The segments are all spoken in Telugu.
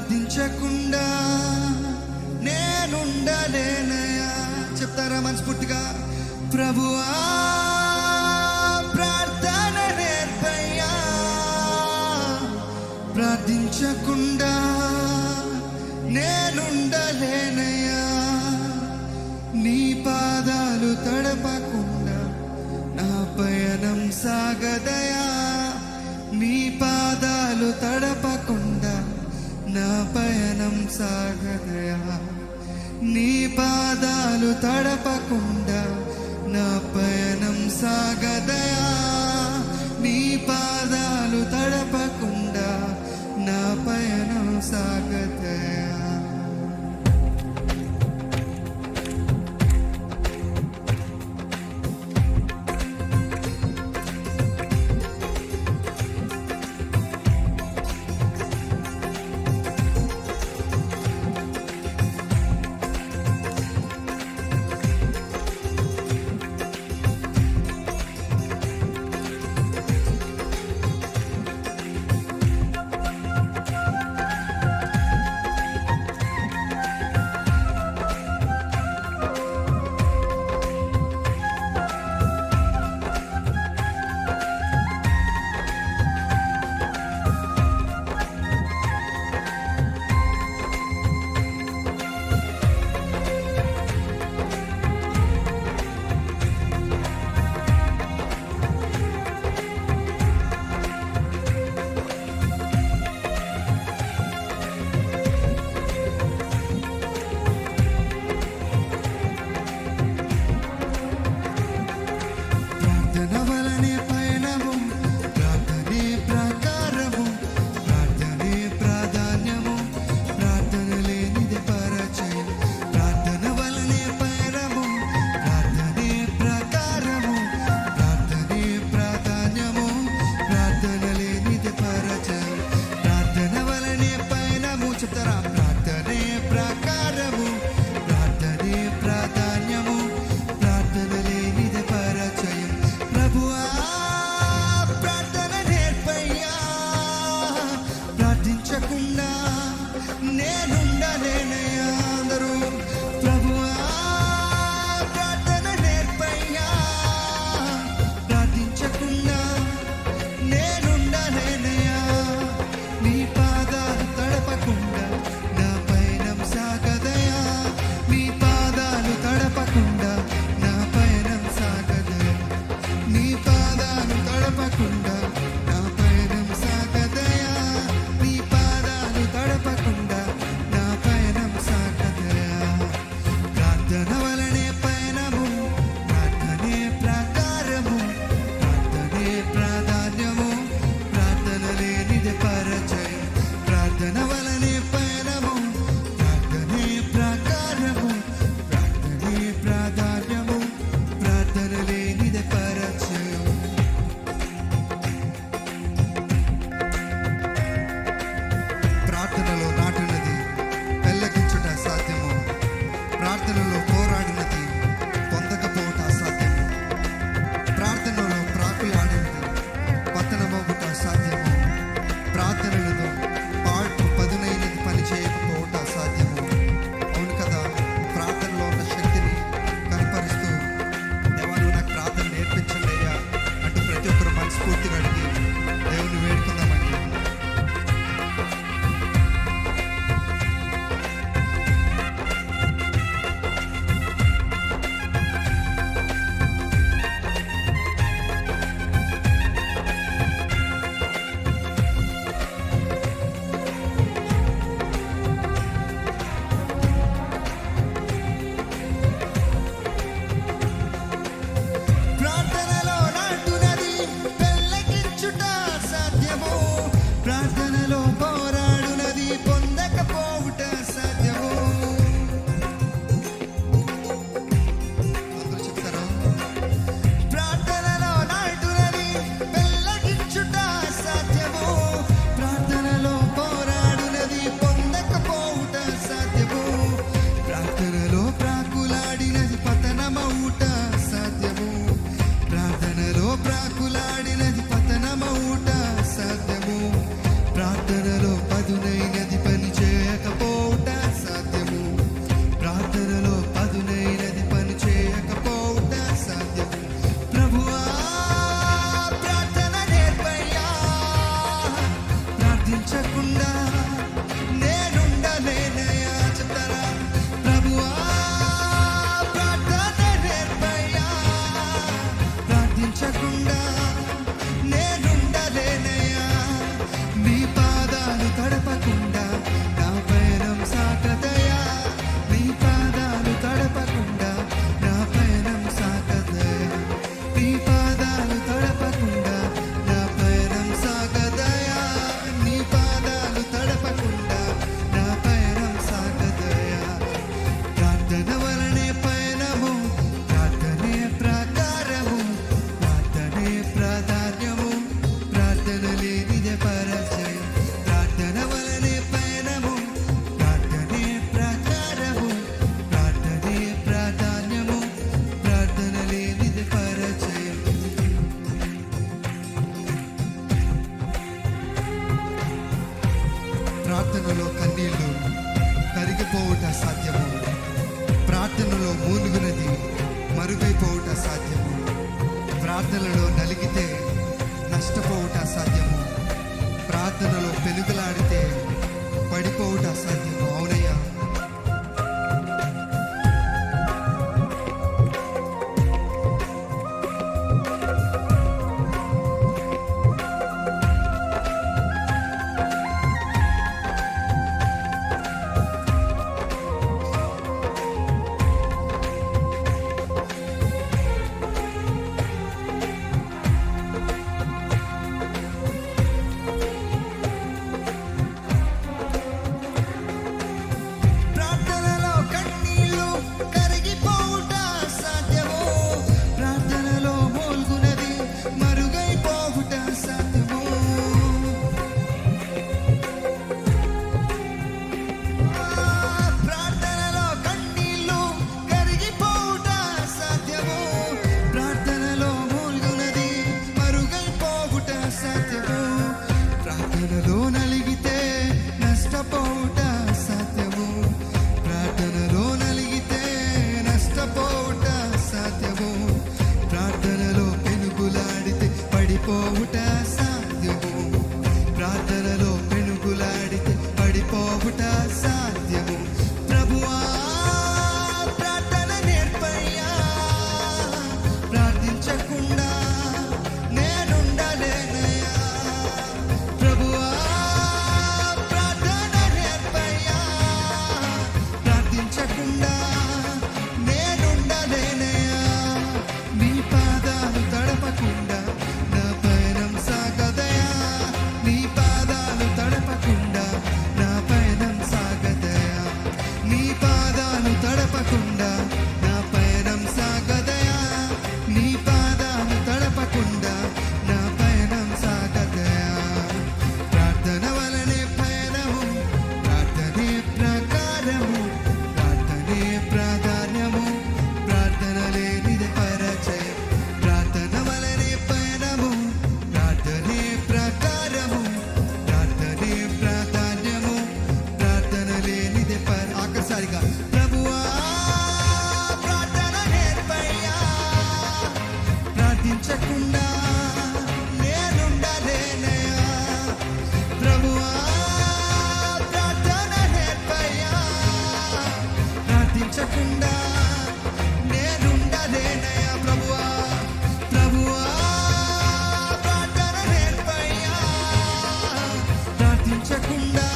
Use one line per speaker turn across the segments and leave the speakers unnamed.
ప్రార్థించకుండా నేనుండలేనయ్యా. చెప్తారా మనస్ఫూర్తిగా? ప్రభువా ప్రార్థన నేర్పయ్యా, ప్రార్థించకుండా నేనుండలేనయ్యా. నీ పాదాలు తడపకుండా నా పయనం సాగదయా. నీ పాదాలు తడపకుండా నా పయనం సాగదయా. నీ పాదాలు తడపకుండా నా పయనం సాగదయా. నీ పాదాలు తడపకుండా నా పయనం సాగదయా.
ప్రార్థనలో పదునైనది పని చేయ
ప్రార్థించకుండా నేనుండలేనయ్యా. నీ పాదాలు తడపకుండా నా పయనం సాగదయా. నీ పాదాలు తడపకుండా నా పయనం సాగదయా. నీ పాదాలు తడపకుండా నా పయనం సాగదయా. నీ పాదాలు తడపకుండా నా పయనం సాగదయా. ప్రార్థన వలనే పయనము, ప్రార్థనే ప్రాకారము, ప్రార్థనే ప్రాధాన్యము, ప్రార్థన లేనిదే పరాజయం. ప్రార్థన వలనే పయనము, ప్రార్థనే ప్రాకారము, ప్రార్థనే ప్రాధాన్యము, ప్రార్థన లేనిదే పరాజయం. ప్రార్థనలో కన్నీళ్లు కరిగిపోవుట సాధ్యము. ప్రార్థనలో మూలుగునది మరుగైపోవుట సాధ్యము. ప్రార్థనలో నలిగితే నష్టపోవుట సాధ్యము. ప్రార్థనలో పెనుగులాడితే పడిపోవుట సాధ్యము. అవునయ్యా. ప్రార్థనలో కన్నీళ్లు కరిగిపోవుట సాధ్యము. ప్రార్థనలో మూల్గునది మరుగైపోవుట సాధ్యము. ప్రార్థనలో కన్నీళ్లు కరిగిపోవుట సాధ్యము. ప్రార్థనలో మూల్గునది మరుగైపోవుట సాధ్యము. ప్రార్థనలో నలిగితే నష్టపోవుట సాధ్యము. ప్రార్థనలో నలిగితే నష్టపోవుట సాధ్యము. ప్రార్థనలో పెనుగులాడితే పడిపోవుట సాధ్యము. ప్రార్థనలో పెనుగులాడితే పడిపోవుట సాధ్యము. ప్రభువా ప్రార్థన నేర్పయ్యా. ప్రార్థించకుండా నేనుండలేనయ్యా. ప్రభువా ప్రార్థన నేర్పయ్యా. ప్రార్థించకుండా నేనుండలేనయ్యా. నీ పాదాలు తడపకుండా నా పయనం సాగదయా. నీ పాదాలు తడపకుండా నా పయనం సాగదయా. నీ పాదాలు తడపకుండా నా పయనం సాగదయా. నీ పాదాలు తడపకుండా నా పయనం సాగదయా. ప్రార్థన వలనే పయనము, ప్రార్థనే ప్రాకారము, ప్రార్థనే ప్రాధాన్యము, ప్రార్థన లేనిదే పరాజయం. ప్రార్థన వలనే పయనము, ప్రార్థనే ప్రాకారము, ప్రార్థనే ప్రాధాన్యము, ప్రార్థన లేనిదే ఆఖరిసారిగా ప్రభువా ప్రార్థన నేర్పయ్యా. ప్రార్థించకుండా నేనుండలేనయ్యా. ప్రభువా ప్రార్థన నేర్పయ్యా. ప్రార్థించకుండా నేనుండలేనయ్యా. ప్రభువా ప్రభువా ప్రార్థన నేర్పయ్యా. ప్రార్థించకుండా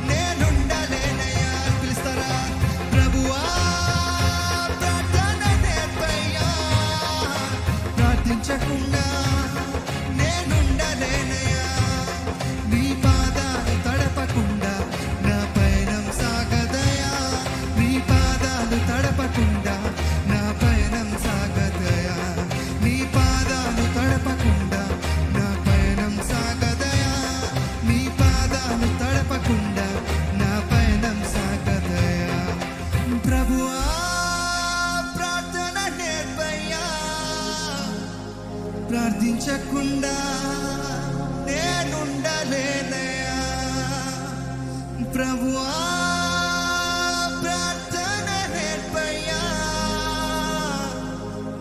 నేనుండలేనయ్యా. పిలుస్తారా? ప్రభువా ప్రార్థన నేర్పయ్యా. ప్రార్థించకుండా నేనుండలేనయ్యా. నీ పాదాలు తడపకుండా నా పయనం సాగదయా. నీ పాదాలు తడపకుండా నా పయనం సాగదయా. నీ పాదాలు తడపకుండా నా పయనం సాగదయా. నీ పాదాలు తడపకుండా నా పయనం సాగదయా. ప్రభువా ప్రార్థన నేర్పయ్యా. ప్రార్థించకుండా నేనుండలేనయ్యా. ప్రభువా ప్రార్థన నేర్పయ్యా.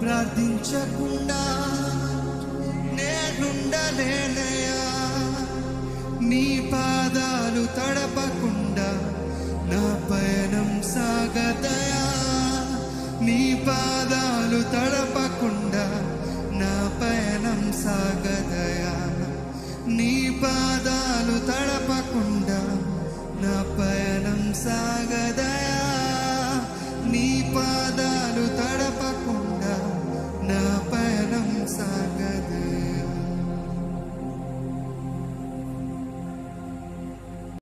ప్రార్థించకుండా నేనుండలేనయ్యా. నీ పాదాలు తడపకుండా నా పయనం సాగదయా. నీ పాదాలు తడపకుండా నా సాగదయా నీ పాదాలు తడపకుండా నా పయనం సాగదయా నీ పాదాలు